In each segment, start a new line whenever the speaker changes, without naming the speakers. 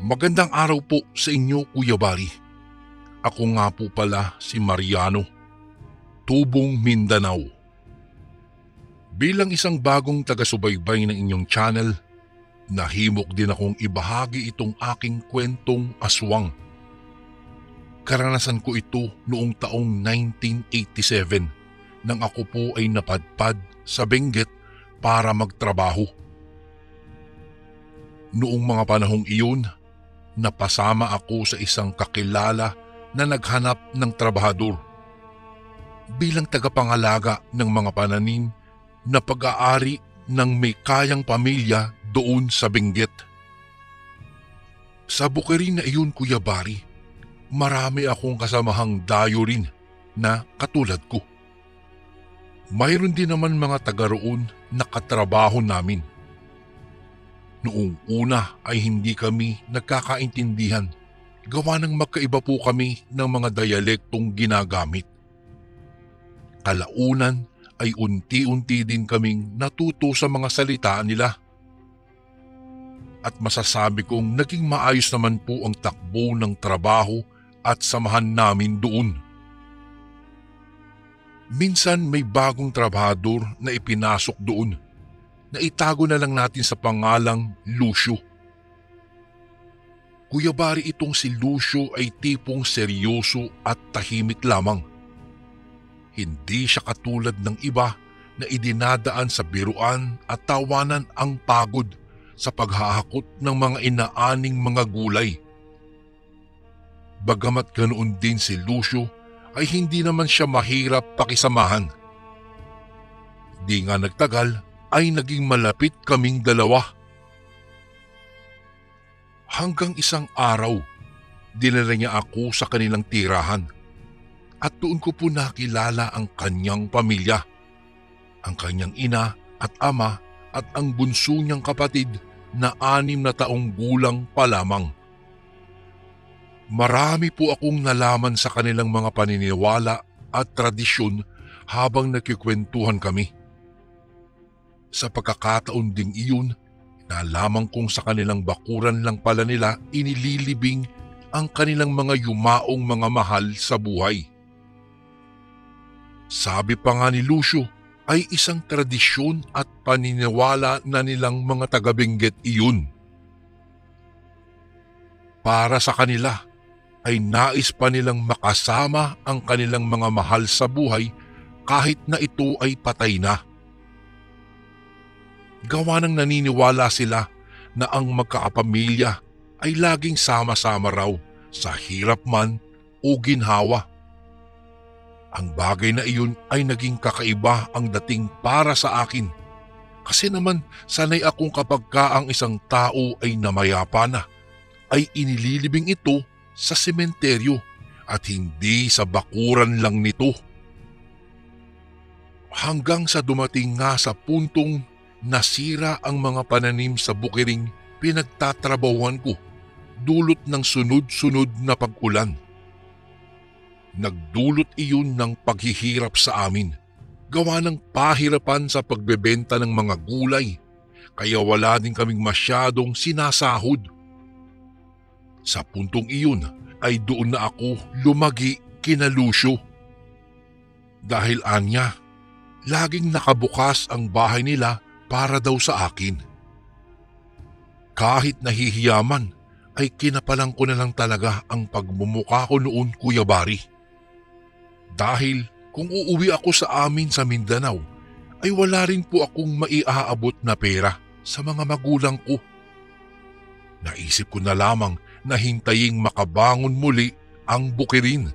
Magandang araw po sa inyo, Kuya Bari. Ako nga po pala si Mariano, Tubong, Mindanao. Bilang isang bagong taga-subaybay ng inyong channel, nahimok din akong ibahagi itong aking kwentong aswang. Karanasan ko ito noong taong 1987 nang ako po ay napadpad sa Benguet para magtrabaho. Noong mga panahong iyon, napasama ako sa isang kakilala na naghanap ng trabahador. Bilang tagapangalaga ng mga pananim na pag-aari ng may kayang pamilya doon sa Benguet. Sa bukirin na iyon, Kuya Bari, marami akong kasamahang dayo rin na katulad ko. Mayroon din naman mga taga roon na katrabaho namin. Noong una ay hindi kami nagkakaintindihan, gawa ng magkaiba po kami ng mga dialektong ginagamit. Kalaunan ay unti-unti din kaming natuto sa mga salita nila. At masasabi kong naging maayos naman po ang takbo ng trabaho at samahan namin doon. Minsan may bagong trabahador na ipinasok doon na itago na lang natin sa pangalang Lucio. Kuya Bari, itong si Lucio ay tipong seryoso at tahimik lamang. Hindi siya katulad ng iba na idinadaan sa biruan at tawanan ang pagod sa paghahakot ng mga inaaning mga gulay. Bagamat ganoon din si Lucio ay hindi naman siya mahirap pakisamahan. Di nga nagtagal ay naging malapit kaming dalawa. Hanggang isang araw, dinala niya ako sa kanilang tirahan at doon ko po nakilala ang kanyang pamilya, ang kanyang ina at ama at ang bunso niyang kapatid na 6 na taong gulang pa lamang. Marami po akong nalaman sa kanilang mga paniniwala at tradisyon habang nagkikwentuhan kami. Sa pagkakataon ding iyon, nalaman kong sa kanilang bakuran lang pala nila inililibing ang kanilang mga yumaong mga mahal sa buhay. Sabi pa nga ni Lucio ay isang tradisyon at paniniwala na nilang mga taga-Benguet iyon. Para sa kanila ay nais pa nilang makasama ang kanilang mga mahal sa buhay kahit na ito ay patay na. Gawa ng naniniwala sila na ang magkakapamilya ay laging sama-sama raw sa hirap man o ginhawa. Ang bagay na iyon ay naging kakaiba ang dating para sa akin. Kasi naman sanay akong kapag ang isang tao ay namayapa na, ay inililibing ito sa sementeryo at hindi sa bakuran lang nito. Hanggang sa dumating nga sa puntong nasira ang mga pananim sa bukiring pinagtatrabahuan ko dulot ng sunod-sunod na pag-ulan. Nagdulot iyon ng paghihirap sa amin, gawa ng pahirapan sa pagbebenta ng mga gulay, kaya wala din kaming masyadong sinasahod. Sa puntong iyon ay doon na ako lumagi kina Lucio. Dahil anya, laging nakabukas ang bahay nila para daw sa akin. Kahit nahihiyaman ay kinapalang ko na lang talaga ang pagmumukha ko noon, Kuya Bari. Dahil kung uuwi ako sa amin sa Mindanao ay wala rin po akong maiaabot na pera sa mga magulang ko. Naisip ko na lamang na hintaying makabangon muli ang bukirin.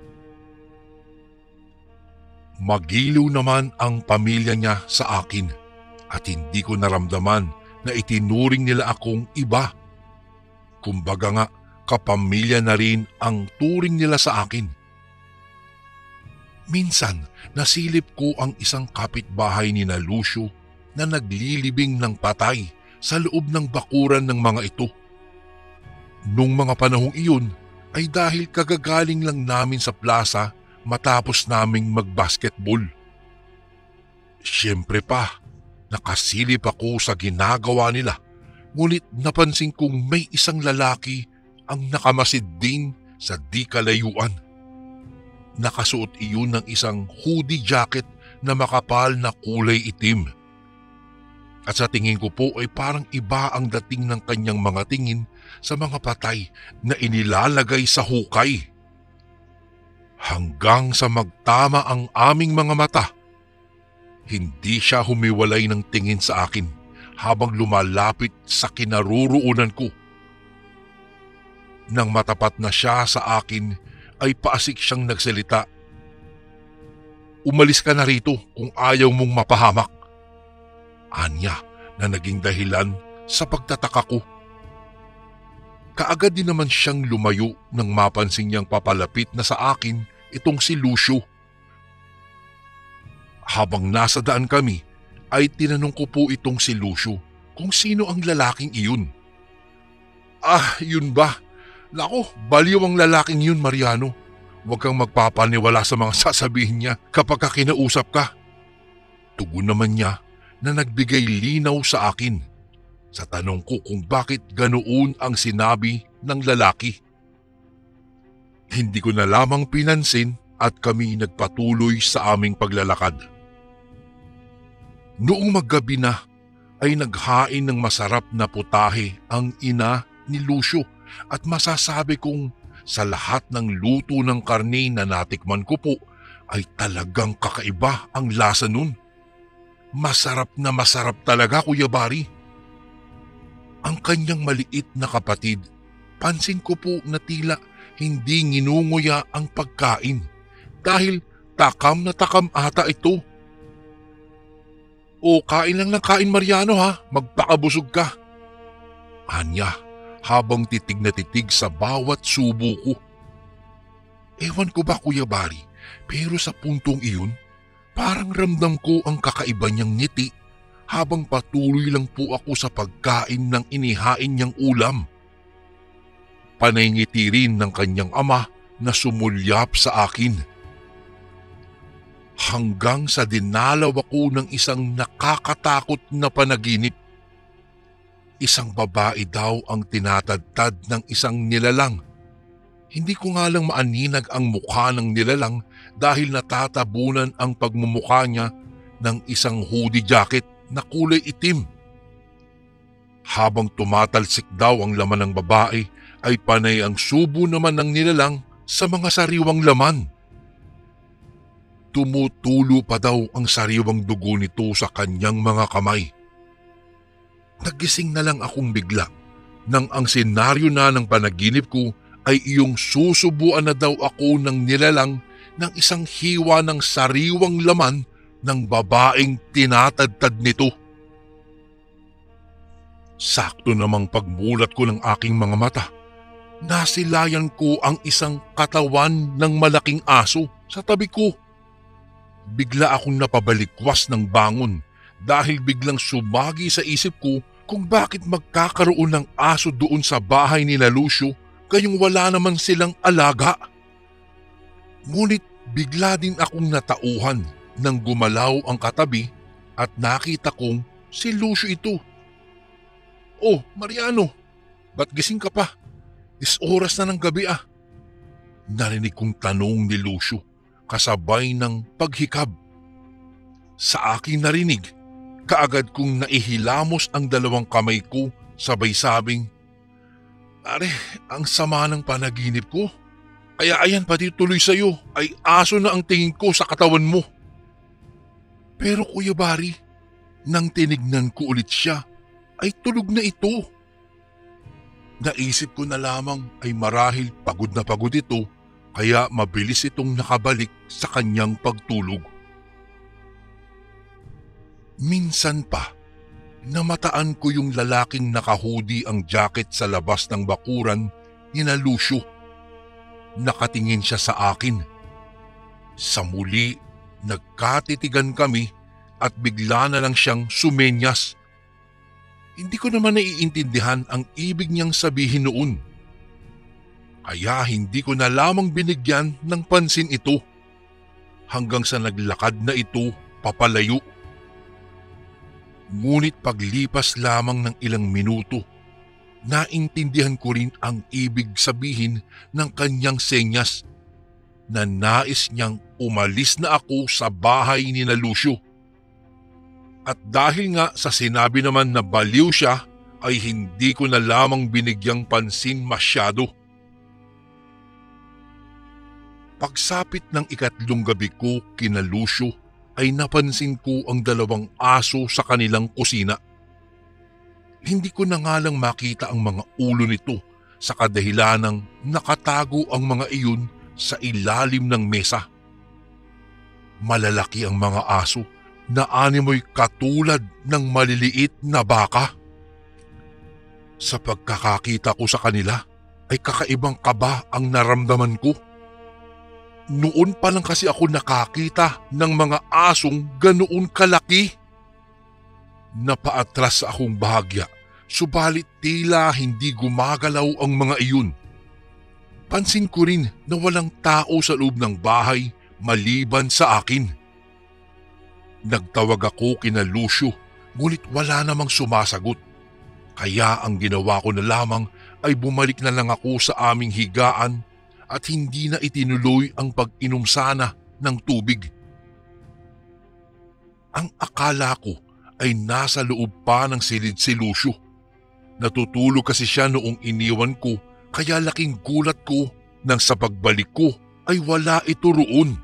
Magiliw naman ang pamilya niya sa akin at hindi ko naramdaman na itinuring nila akong iba. Kumbaga nga, kapamilya na rin ang turing nila sa akin. Minsan, nasilip ko ang isang kapitbahay ni Lucio na naglilibing ng patay sa loob ng bakuran ng mga ito. Nung mga panahong iyon ay dahil kagagaling lang namin sa plaza matapos naming magbasketball. Siyempre pa, nakasilip ako sa ginagawa nila, ngunit napansin kong may isang lalaki ang nakamasid din sa di kalayuan. Nakasuot iyon ng isang hoodie jacket na makapal na kulay itim. At sa tingin ko po ay parang iba ang dating ng kanyang mga tingin sa mga patay na inilalagay sa hukay. Hanggang sa magtama ang aming mga mata, hindi siya humiwalay ng tingin sa akin habang lumalapit sa kinaroroonan ko. Nang matapat na siya sa akin ay paasik siyang nagsalita. "Umalis ka na rito kung ayaw mong mapahamak." Anya na naging dahilan sa pagtataka ko. Kaagad din naman siyang lumayo nang mapansin niyang papalapit na sa akin itong si Lucio. Habang nasa daan kami ay tinanong ko po itong si Lucio kung sino ang lalaking iyon. Yun ba? Nako, baliw ang lalaking yun, Mariano. Huwag kang magpapaniwala sa mga sasabihin niya kapag kinausap ka. Tugon naman niya na nagbigay linaw sa akin sa tanong ko kung bakit ganoon ang sinabi ng lalaki. Hindi ko na lamang pinansin at kami nagpatuloy sa aming paglalakad. Noong maggabi na ay naghain ng masarap na putahe ang ina ni Lucio at masasabi kong sa lahat ng luto ng karne na natikman ko po ay talagang kakaiba ang lasa nun. Masarap na masarap talaga, Kuya Bari. Ang kanyang maliit na kapatid, pansin ko po na tila hindi nginunguya ang pagkain dahil takam na takam ata ito. "O, kain lang ng kain, Mariano ha, magpakabusog ka." Anya habang titig na titig sa bawat subo ko. Ewan ko ba, Kuya Bari, pero sa puntong iyon, parang ramdam ko ang kakaiba niyang ngiti habang patuloy lang po ako sa pagkain ng inihain niyang ulam. Panay ngiti rin ng kanyang ama na sumulyap sa akin. Hanggang sa dinalaw ako ng isang nakakatakot na panaginip. Isang babae daw ang tinatadtad ng isang nilalang. Hindi ko nga lang maaninag ang mukha ng nilalang dahil natatabunan ang pagmumukha niya ng isang hoodie jacket na kulay itim. Habang tumatalsik daw ang laman ng babae ay panay ang subo naman ng nilalang sa mga sariwang laman. Tumutulo pa daw ang sariwang dugo nito sa kanyang mga kamay. Nagising na lang akong bigla nang ang senaryo na ng panaginip ko ay iyong susubuan na daw ako ng nilalang ng isang hiwa ng sariwang laman ng babaeng tinatadtad nito. Sakto namang pagmulat ko ng aking mga mata, nasilayan ko ang isang katawan ng malaking aso sa tabi ko. Bigla akong napabalikwas ng bangon dahil biglang sumagi sa isip ko kung bakit magkakaroon ng aso doon sa bahay ni Lucio gayong wala naman silang alaga. Ngunit bigla din akong natauhan nang gumalaw ang katabi at nakita kong si Lucio ito. "Oh, Mariano, ba't gising ka pa? Oras na ng gabi ah." Narinig kong tanong ni Lucio kasabay ng paghikab. Sa aking narinig, kaagad kong naihilamos ang dalawang kamay ko sabay sabing, "Are, ang sama ng panaginip ko. Kaya ayan pati tuloy sa'yo ay aso na ang tingin ko sa katawan mo." Pero Kuya Bari, nang tinignan ko ulit siya, ay tulog na ito. Naisip ko na lamang ay marahil pagod na pagod ito kaya mabilis itong nakabalik sa kanyang pagtulog. Minsan pa, namataan ko yung lalaking nakahudi ang jacket sa labas ng bakuran ni Lucio. Nakatingin siya sa akin. Sa muli, nagkatitigan kami at bigla na lang siyang sumenyas. Hindi ko naman naiintindihan ang ibig niyang sabihin noon. Kaya hindi ko na lamang binigyan ng pansin ito hanggang sa naglakad na ito papalayo. Ngunit paglipas lamang ng ilang minuto Naintindihan ko rin ang ibig sabihin ng kanyang senyas na nais niyang umalis na ako sa bahay ni na Lucio. At dahil nga sa sinabi naman na baliw siya, ay hindi ko na lamang binigyang pansin masyado. Pagsapit ng ikatlong gabi ko kina Lucio ay napansin ko ang dalawang aso sa kanilang kusina. Hindi ko na nga lang makita ang mga ulo nito sa kadahilanang nakatago ang mga iyon sa ilalim ng mesa. Malalaki ang mga aso na animoy katulad ng maliliit na baka. Sa pagkakakita ko sa kanila ay kakaibang kaba ang naramdaman ko. Noon pa lang kasi ako nakakita ng mga asong ganoon kalaki. Napaatras sa akong bahagya, subalit tila hindi gumagalaw ang mga iyon. Pansin ko rin na walang tao sa loob ng bahay maliban sa akin. Nagtawag ako kina Lucio, ngunit wala namang sumasagot. Kaya ang ginawa ko na lamang ay bumalik na lang ako sa aming higaan at hindi na itinuloy ang pag-inom sana ng tubig. Ang akala ko ay nasa loob pa ng silid si Lucio. Natutulog kasi siya noong iniwan ko, kaya laking gulat ko nang sa pagbalik ko ay wala ito roon.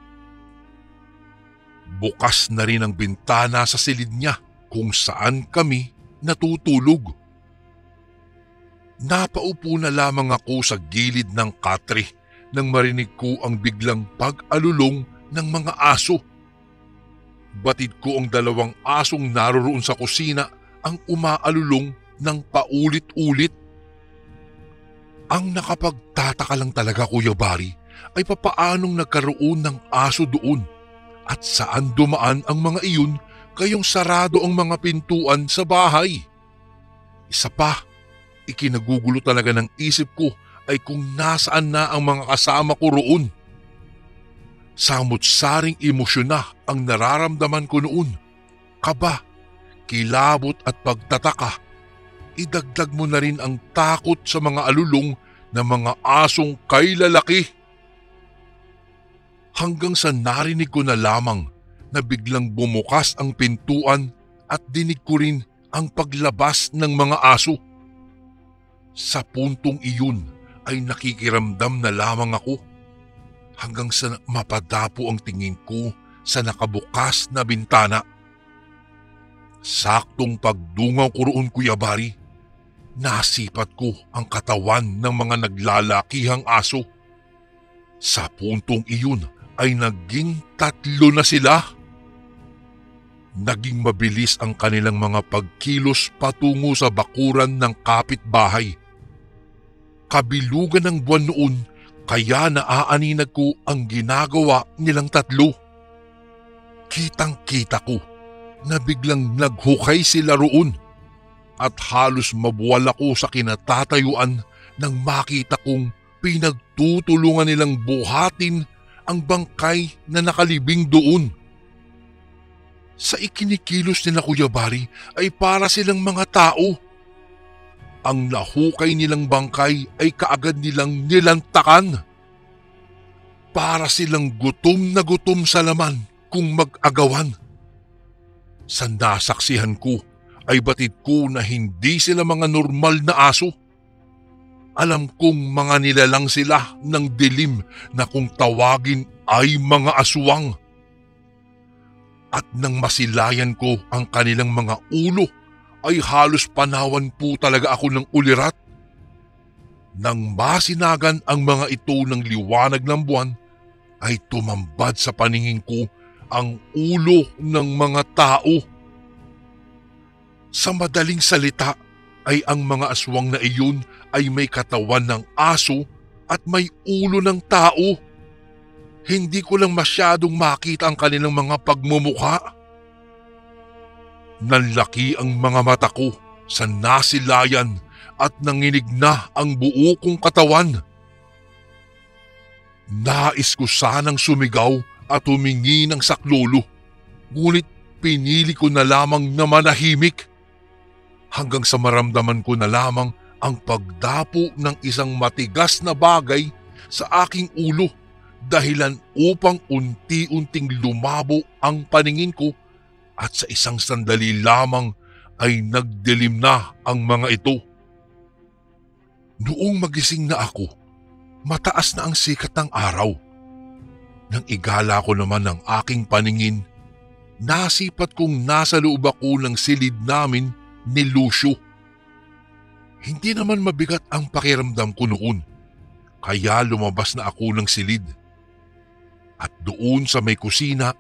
Bukas na rin ang bintana sa silid niya kung saan kami natutulog. Napaupo na lamang ako sa gilid ng katre nang marinig ko ang biglang pag-alulong ng mga aso. Batid ko ang dalawang asong naroroon sa kusina ang umaalulong ng paulit-ulit. Ang nakapagtataka lang talaga, Kuya Bari, ay papaanong nagkaroon ng aso doon at saan dumaan ang mga iyon kayong sarado ang mga pintuan sa bahay. Isa pa, ikinagugulo talaga ng isip ko ay kung nasaan na ang mga kasama ko roon. Samot-saring emosyon na ang nararamdaman ko noon. Kaba, kilabot at pagtataka. Idagdag mo na rin ang takot sa mga alulong ng mga asong kay lalaki. Hanggang sa narinig ko na lamang na biglang bumukas ang pintuan at dinig ko rin ang paglabas ng mga aso. Sa puntong iyon ay nakikiramdam na lamang ako hanggang sa mapadapo ang tingin ko sa nakabukas na bintana. Saktong pagdungaw ko roon, Kuya Bari, nasipat ko ang katawan ng mga naglalakihang aso. Sa puntong iyon ay naging 3 na sila. Naging mabilis ang kanilang mga pagkilos patungo sa bakuran ng kapitbahay. Kabilugan ng buwan noon, kaya naaaninag ko ang ginagawa nilang 3. Kitang-kita ko na biglang naghukay sila roon at halos mabuwal ako sa kinatatayuan nang makita kong pinagtutulungan nilang buhatin ang bangkay na nakalibing doon. Sa ikinikilos nila, Kuya Bari, ay para silang mga tao. Ang nahukay nilang bangkay ay kaagad nilang nilantakan. Para silang gutom na gutom sa laman kung mag-agawan. Sa nasaksihan ko ay batid ko na hindi sila mga normal na aso. Alam kong mga nilalang sila ng dilim na kung tawagin ay mga aswang. At nang masilayan ko ang kanilang mga ulo, ay halos panawan po talaga ako ng ulirat. Nang masinagan ang mga ito ng liwanag ng buwan, ay tumambad sa paningin ko ang ulo ng mga tao. Sa madaling salita ay ang mga aswang na iyon ay may katawan ng aso at may ulo ng tao. Hindi ko lang masyadong makita ang kanilang mga pagmumukha. Nanlaki ang mga mata ko sa nasilayan at nanginig na ang buo kong katawan. Nais ko sanang sumigaw at humingi ng saklolo, ngunit pinili ko na lamang na manahimik hanggang sa maramdaman ko na lamang ang pagdapo ng isang matigas na bagay sa aking ulo, dahilan upang unti-unting lumabo ang paningin ko at sa isang sandali lamang ay nagdilim na ang mga ito. Noong magising na ako, mataas na ang sikat ng araw. Nang igala ko naman ang aking paningin, nasipat kong nasa loob ako ng silid namin ni Lucio. Hindi naman mabigat ang pakiramdam ko noon, kaya lumabas na ako ng silid. At doon sa may kusina,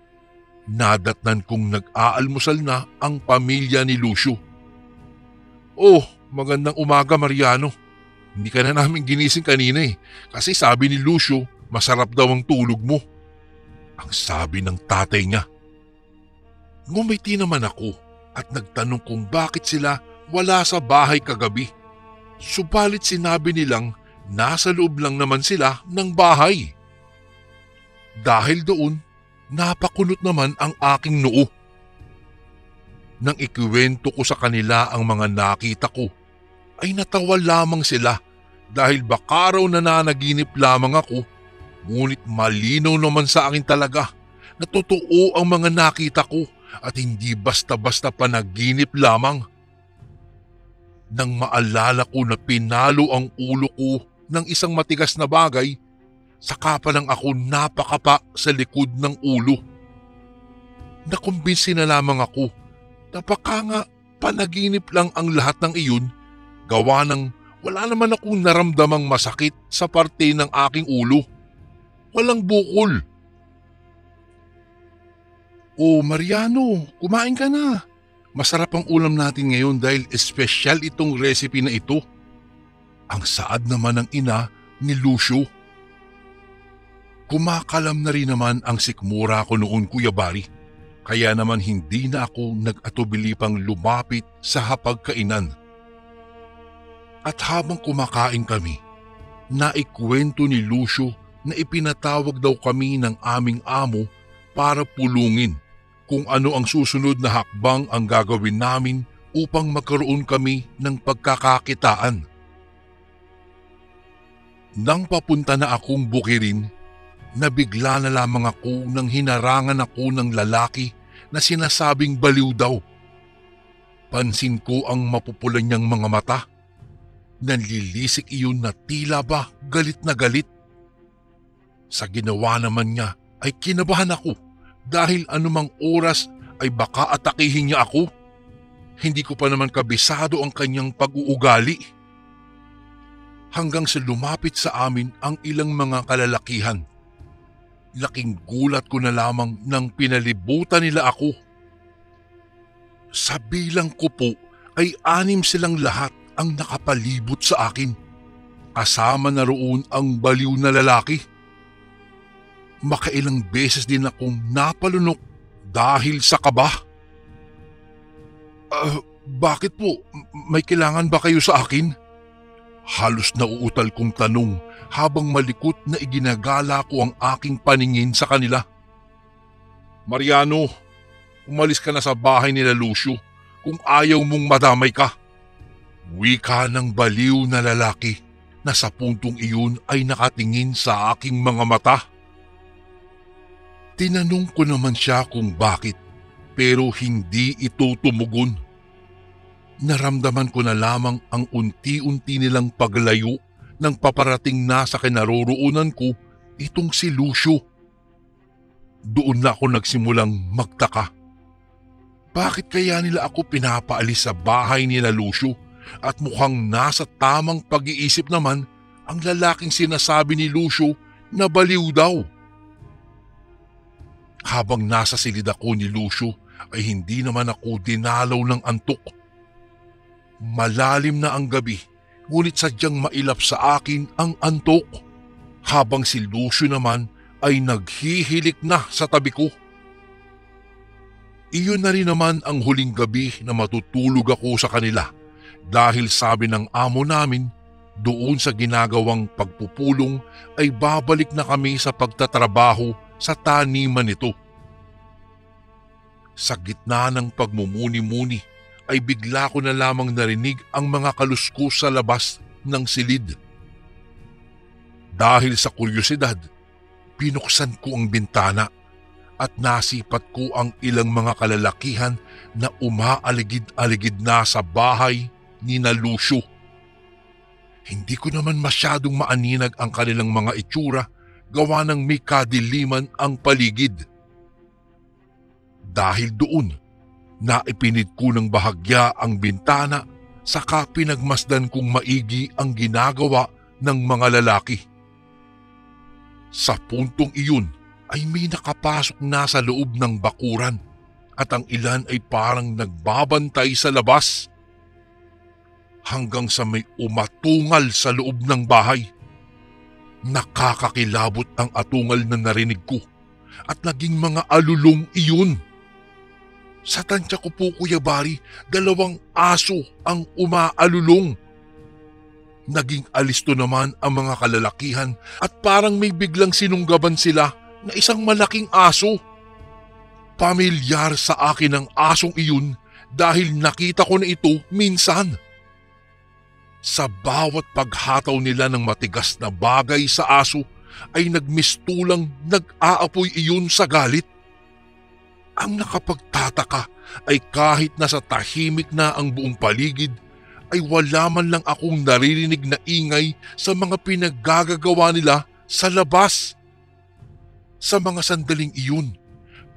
nadatnan kong nag-aalmusal na ang pamilya ni Lucio. "Oh, magandang umaga, Mariano. Hindi ka na namin ginising kanina kasi sabi ni Lucio masarap daw ang tulog mo," ang sabi ng tatay niya. Ngumiti naman ako at nagtanong kung bakit sila wala sa bahay kagabi. Subalit sinabi nilang nasa loob lang naman sila ng bahay. Dahil doon, napakunot naman ang aking noo. Nang ikiwento ko sa kanila ang mga nakita ko, ay natawa lamang sila dahil baka raw nananaginip lamang ako, ngunit malinaw naman sa akin talaga na totoo ang mga nakita ko at hindi basta-basta panaginip lamang. Nang maalala ko na pinalo ang ulo ko ng isang matigas na bagay, saka pa lang ako napakapa sa likod ng ulo. Nakumbinsi na lamang ako na baka nga panaginip lang ang lahat ng iyon, gawa ng wala naman akong naramdamang masakit sa parte ng aking ulo. Walang bukol. "Oh, Mariano, kumain ka na. Masarap ang ulam natin ngayon dahil espesyal itong recipe na ito," ang saad naman ng ina ni Lucio. Kumakalam na rin naman ang sikmura ko noon, Kuya Bari, kaya naman hindi na ako nag-atubili pang lumapit sa hapagkainan. At habang kumakain kami, naikwento ni Lucio na ipinatawag daw kami ng aming amo para pulungin kung ano ang susunod na hakbang ang gagawin namin upang magkaroon kami ng pagkakakitaan. Nang papunta na akong bukirin, nabigla na lamang ako nang hinarangan ako ng lalaki na sinasabing baliw daw. Pansin ko ang mapupulan niyang mga mata. Nanlilisik iyon na tila ba galit na galit. Sa ginawa naman niya ay kinabahan ako dahil anumang oras ay baka atakihin niya ako. Hindi ko pa naman kabisado ang kanyang pag-uugali. Hanggang sa lumapit sa amin ang ilang mga kalalakihan. Laking gulat ko na lamang nang pinalibutan nila ako. Sa bilang ko po ay 6 silang lahat ang nakapalibot sa akin. Kasama na roon ang baliw na lalaki. Makailang beses din akong napalunok dahil sa kaba. Bakit po? May kailangan ba kayo sa akin?" Halos nauutal kong tanong habang malikot na iginagala ko ang aking paningin sa kanila. "Mariano, umalis ka na sa bahay nila Lucio kung ayaw mong madamay ka," wika ng baliw na lalaki na sa puntong iyon ay nakatingin sa aking mga mata. Tinanong ko naman siya kung bakit, pero hindi ito tumugon. Naramdaman ko na lamang ang unti-unti nilang paglayo nang paparating na sa kinaroroonan ko itong si Lucio. Doon na ako nagsimulang magtaka. Bakit kaya nila ako pinapaalis sa bahay nila Lucio at mukhang nasa tamang pag-iisip naman ang lalaking sinasabi ni Lucio na baliw daw? Habang nasa silid ako ni Lucio ay hindi naman ako dinalaw ng antok. Malalim na ang gabi, ngunit sadyang mailap sa akin ang antok, habang si Lucio naman ay naghihilik na sa tabi ko. Iyon na rin naman ang huling gabi na matutulog ako sa kanila dahil sabi ng amo namin doon sa ginagawang pagpupulong ay babalik na kami sa pagtatrabaho sa taniman nito. Sa gitna ng pagmumuni-muni ay bigla ko na lamang narinig ang mga kaluskos sa labas ng silid. Dahil sa kuryosidad, binuksan ko ang bintana at nasipat ko ang ilang mga kalalakihan na umaaligid-aligid na sa bahay ni na Lucio. Hindi ko naman masyadong maaninag ang kanilang mga itsura gawa ng may kadiliman ang paligid. Dahil doon, naipinid ko ng bahagya ang bintana saka pinagmasdan kong maigi ang ginagawa ng mga lalaki. Sa puntong iyon ay may nakapasok na sa loob ng bakuran at ang ilan ay parang nagbabantay sa labas. Hanggang sa may umatungal sa loob ng bahay. Nakakakilabot ang atungal na narinig ko at naging mga alulong iyon. Sa tansya ko po, Kuya Bari, 2 aso ang umaalulong. Naging alisto naman ang mga kalalakihan at parang may biglang sinunggaban sila na isang malaking aso. Pamilyar sa akin ang asong iyon dahil nakita ko na ito minsan. Sa bawat paghataw nila ng matigas na bagay sa aso ay nagmistulang nag-aapoy iyon sa galit. Ang nakapagtataka ay kahit nasa tahimik na ang buong paligid ay wala man lang akong naririnig na ingay sa mga pinaggagawa nila sa labas. Sa mga sandaling iyon,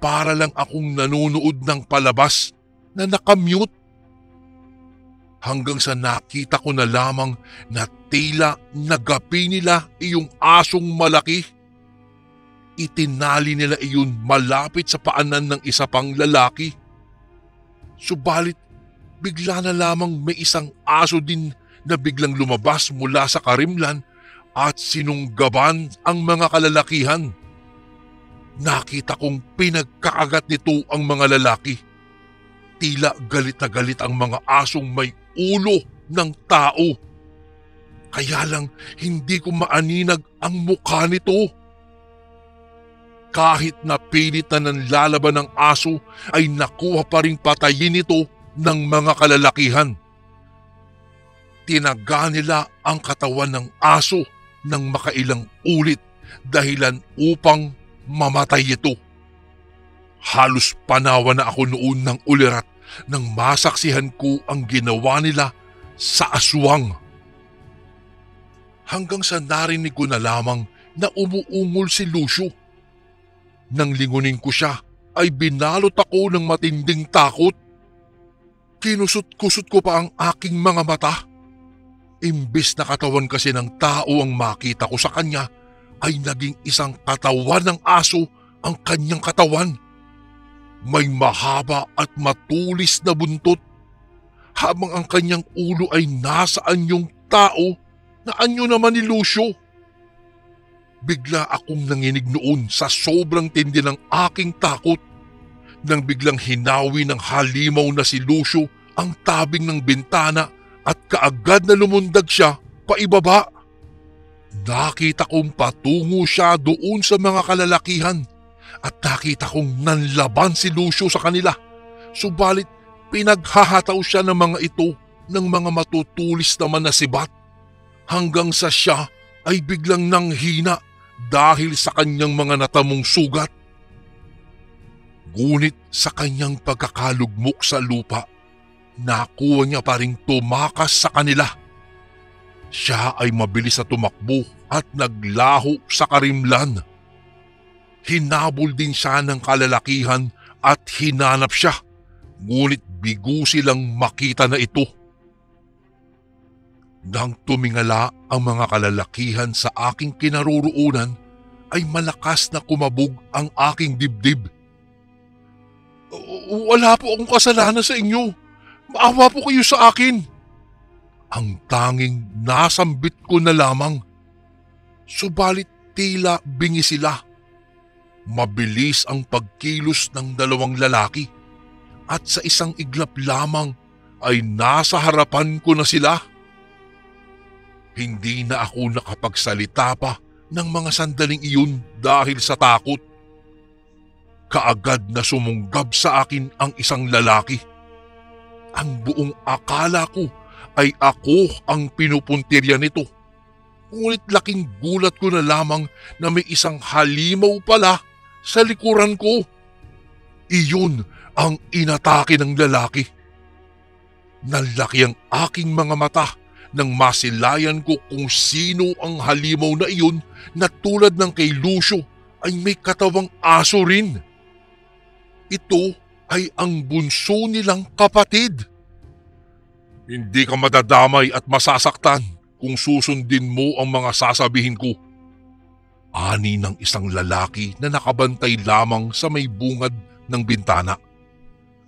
para lang akong nanonood ng palabas na nakamute. Hanggang sa nakita ko na lamang na tila nagapi nila iyong asong malaki. Itinali nila iyon malapit sa paanan ng isa pang lalaki. Subalit bigla na lamang may isang aso din na biglang lumabas mula sa karimlan at sinunggaban ang mga kalalakihan. Nakita kong pinagkakagat nito ang mga lalaki. Tila galit na galit ang mga asong may ulo ng tao. Kaya lang hindi ko maaninag ang mukha nito. Kahit napilit na nanlalaban ng aso ay nakuha pa ring patayin ito ng mga kalalakihan. Tinaga nila ang katawan ng aso ng makailang ulit dahilan upang mamatay ito. Halos panawa na ako noon ng ulirat nang masaksihan ko ang ginawa nila sa aswang. Hanggang sa narinig ko na lamang na umuungol si Lucio. Nang lingunin ko siya ay binalot ako ng matinding takot. Kinusot-kusot ko pa ang aking mga mata. Imbes na katawan kasi ng tao ang makita ko sa kanya, ay naging isang katawan ng aso ang kanyang katawan. May mahaba at matulis na buntot, habang ang kanyang ulo ay nasa anyong tao na anyo naman ni Lucio. Bigla akong nanginig noon sa sobrang tindi ng aking takot nang biglang hinawi ng halimaw na si Lucio ang tabing ng bintana at kaagad na lumundag siya paibaba. Nakita kong patungo siya doon sa mga kalalakihan at nakita kong nanlaban si Lucio sa kanila. Subalit pinaghahataw siya ng mga ito ng mga matutulis naman na sibat hanggang sa siya ay biglang nanghina dahil sa kanyang mga natamong sugat. Ngunit sa kanyang pagkakalugmok sa lupa, nakuha niya pa ring tumakas sa kanila. Siya ay mabilis na tumakbo at naglaho sa karimlan. Hinabol din siya ng kalalakihan at hinanap siya, ngunit bigo silang makita na ito. Nang tumingala ang mga kalalakihan sa aking kinaroroonan, ay malakas na kumabog ang aking dibdib. Wala po akong kasalanan sa inyo. Maawa po kayo sa akin. Ang tanging nasambit ko na lamang. Subalit tila bingi sila. Mabilis ang pagkilos ng dalawang lalaki at sa isang iglap lamang ay nasa harapan ko na sila. Hindi na ako nakapagsalita pa ng mga sandaling iyon dahil sa takot. Kaagad na sumunggab sa akin ang isang lalaki. Ang buong akala ko ay ako ang pinupuntirya nito. Ngunit laking gulat ko na lamang na may isang halimaw pala sa likuran ko. Iyon ang inatake ng lalaki. Nalaki ang aking mga mata nang masilayan ko kung sino ang halimaw na iyon na tulad ng kay Lucio ay may katawang aso rin. Ito ay ang bunso nilang kapatid. Hindi ka madadamay at masasaktan kung susundin mo ang mga sasabihin ko. Ani ng isang lalaki na nakabantay lamang sa may bungad ng bintana.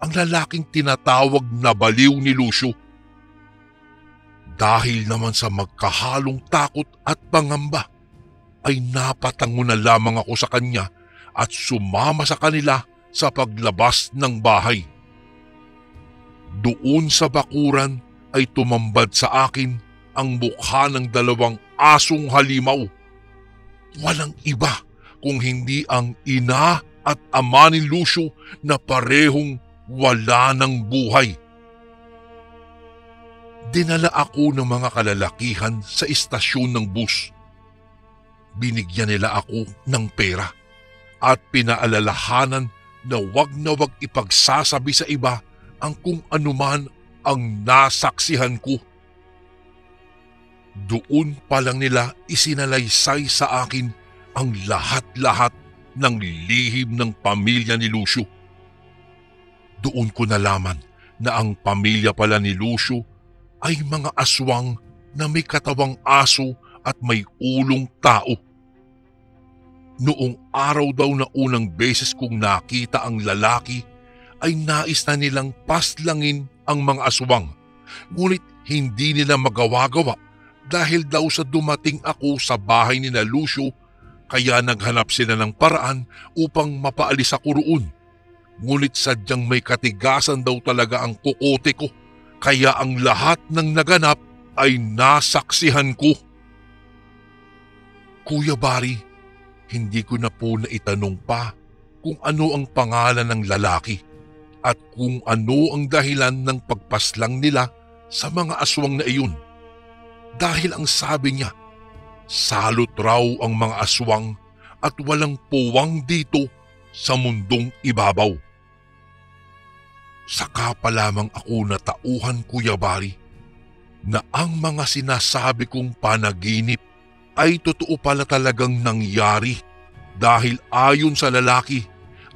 Ang lalaking tinatawag na baliw ni Lucio. Dahil naman sa magkahalong takot at pangamba, ay napatango na lamang ako sa kanya at sumama sa kanila sa paglabas ng bahay. Doon sa bakuran ay tumambad sa akin ang mukha ng dalawang asong halimaw. Walang iba kung hindi ang ina at ama ni Lucio na parehong wala ng buhay. Dinala ako ng mga kalalakihan sa istasyon ng bus. Binigyan nila ako ng pera at pinaalalahanan na wag ipagsasabi sa iba ang kung anuman ang nasaksihan ko. Doon pa lang nila isinalaysay sa akin ang lahat-lahat ng lihim ng pamilya ni Lucio. Doon ko nalaman na ang pamilya pala ni Lucio ay mga aswang na may katawang aso at may ulong tao. Noong araw daw na unang beses kong nakita ang lalaki, ay nais na nilang paslangin ang mga aswang. Ngunit hindi nila magawa-gawa dahil daw sa dumating ako sa bahay ni na Lucio, kaya naghanap sila ng paraan upang mapaalis ako roon. Ngunit sadyang may katigasan daw talaga ang kukote ko, kaya ang lahat ng naganap ay nasaksihan ko. Kuya Barry, hindi ko na po naitanong pa kung ano ang pangalan ng lalaki at kung ano ang dahilan ng pagpaslang nila sa mga aswang na iyon. Dahil ang sabi niya, salot raw ang mga aswang at walang puwang dito sa mundong ibabaw. Saka pa lamang ako natauhan, Kuya Barry, na ang mga sinasabi kong panaginip ay totoo pala talagang nangyari dahil ayon sa lalaki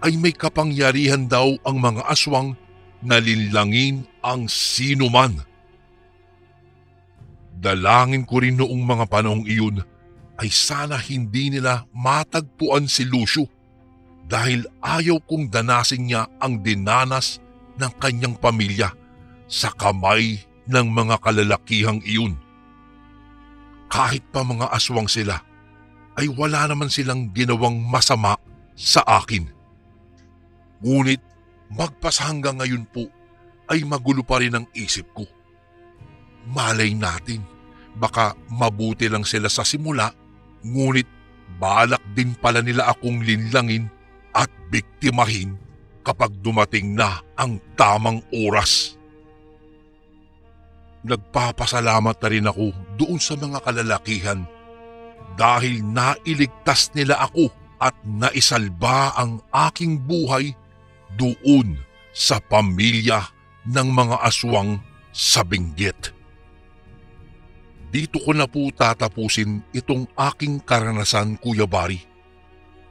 ay may kapangyarihan daw ang mga aswang na linlangin ang sinuman. Dalangin ko rin noong mga panahong iyon ay sana hindi nila matagpuan si Lucio dahil ayaw kong danasin niya ang dinanas ng kanyang pamilya sa kamay ng mga kalalakihang iyon. Kahit pa mga aswang sila, ay wala naman silang ginawang masama sa akin. Ngunit magpas hanggang ngayon po ay magulo pa rin ang isip ko. Malay natin, baka mabuti lang sila sa simula, ngunit balak din pala nila akong linlangin at biktimahin kapag dumating na ang tamang oras. Nagpapasalamat na rin ako doon sa mga kalalakihan dahil nailigtas nila ako at naisalba ang aking buhay doon sa pamilya ng mga aswang sa Benguet. Dito ko na po tatapusin itong aking karanasan, Kuya Barry.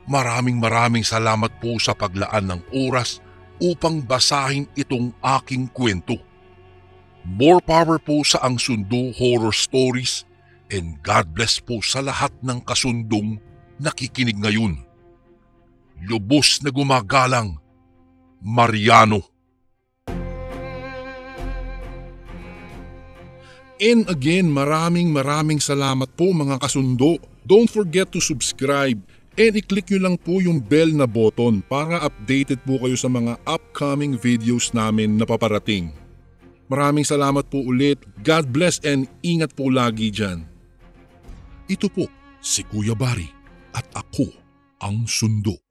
Maraming salamat po sa paglaan ng oras upang basahin itong aking kwento. More power po sa Ang Sundo Horror Stories and God bless po sa lahat ng kasundong nakikinig ngayon. Lubos na gumagalang, Mariano.
And again, maraming salamat po mga kasundo. Don't forget to subscribe and i-click nyo lang po yung bell na button para updated po kayo sa mga upcoming videos namin na paparating. Maraming salamat po ulit. God bless and ingat po lagi dyan. Ito po si Kuya Barry at ako ang Sundo.